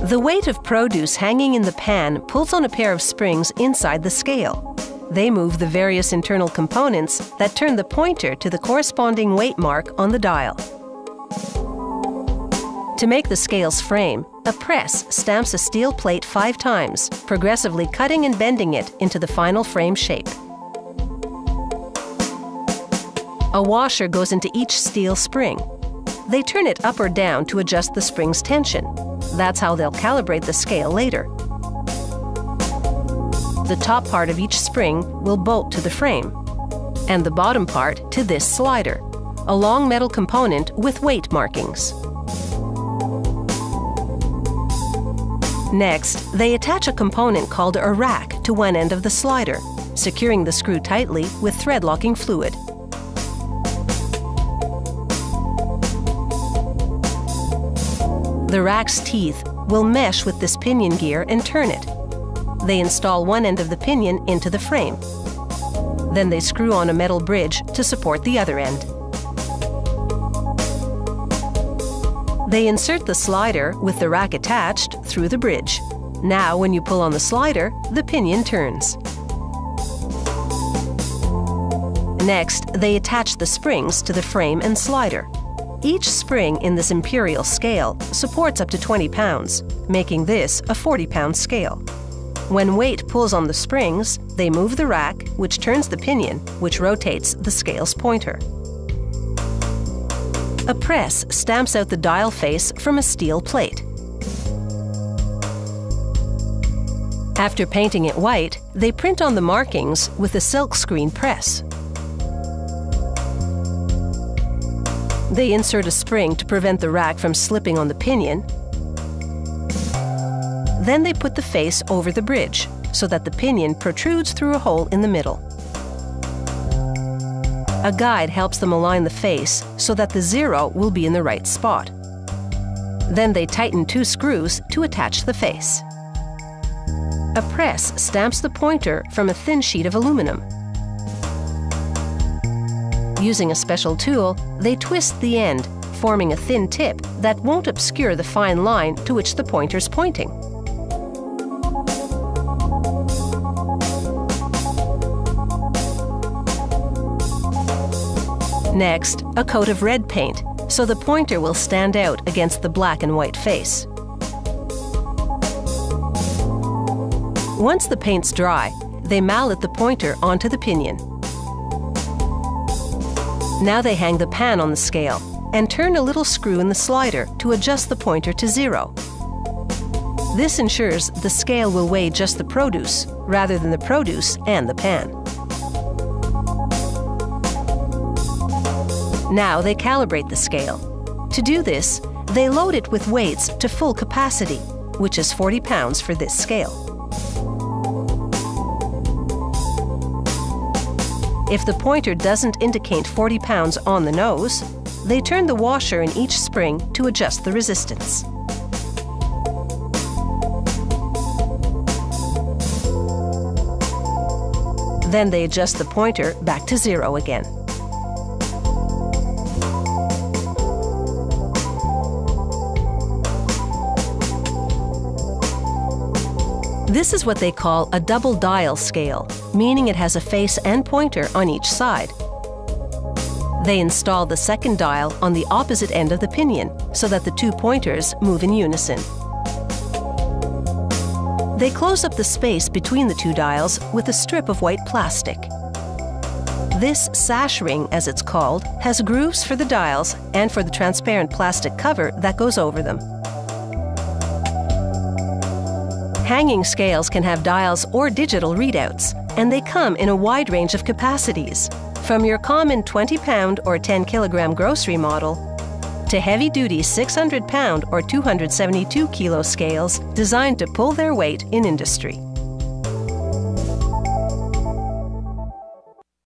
The weight of produce hanging in the pan pulls on a pair of springs inside the scale. They move the various internal components that turn the pointer to the corresponding weight mark on the dial. To make the scale's frame, a press stamps a steel plate 5 times, progressively cutting and bending it into the final frame shape. A washer goes into each steel spring. They turn it up or down to adjust the spring's tension. That's how they'll calibrate the scale later. The top part of each spring will bolt to the frame, and the bottom part to this slider, a long metal component with weight markings. Next, they attach a component called a rack to one end of the slider, securing the screw tightly with thread-locking fluid. The rack's teeth will mesh with this pinion gear and turn it. They install one end of the pinion into the frame. Then they screw on a metal bridge to support the other end. They insert the slider with the rack attached through the bridge. Now, when you pull on the slider, the pinion turns. Next, they attach the springs to the frame and slider. Each spring in this imperial scale supports up to 20 pounds, making this a 40-pound scale. When weight pulls on the springs, they move the rack, which turns the pinion, which rotates the scale's pointer. A press stamps out the dial face from a steel plate. After painting it white, they print on the markings with a silkscreen press. They insert a spring to prevent the rack from slipping on the pinion. Then they put the face over the bridge so that the pinion protrudes through a hole in the middle. A guide helps them align the face so that the zero will be in the right spot. Then they tighten 2 screws to attach the face. A press stamps the pointer from a thin sheet of aluminum. Using a special tool, they twist the end, forming a thin tip that won't obscure the fine line to which the pointer's pointing. Next, a coat of red paint, so the pointer will stand out against the black and white face. Once the paint's dry, they mallet the pointer onto the pinion. Now they hang the pan on the scale and turn a little screw in the slider to adjust the pointer to 0. This ensures the scale will weigh just the produce rather than the produce and the pan. Now they calibrate the scale. To do this, they load it with weights to full capacity, which is 40 pounds for this scale. If the pointer doesn't indicate 40 pounds on the nose, they turn the washer in each spring to adjust the resistance. Then they adjust the pointer back to 0 again. This is what they call a double dial scale, meaning it has a face and pointer on each side. They install the second dial on the opposite end of the pinion so that the 2 pointers move in unison. They close up the space between the 2 dials with a strip of white plastic. This sash ring, as it's called, has grooves for the dials and for the transparent plastic cover that goes over them. Hanging scales can have dials or digital readouts, and they come in a wide range of capacities, from your common 20-pound or 10-kilogram grocery model to heavy-duty 600-pound or 272-kilo scales designed to pull their weight in industry.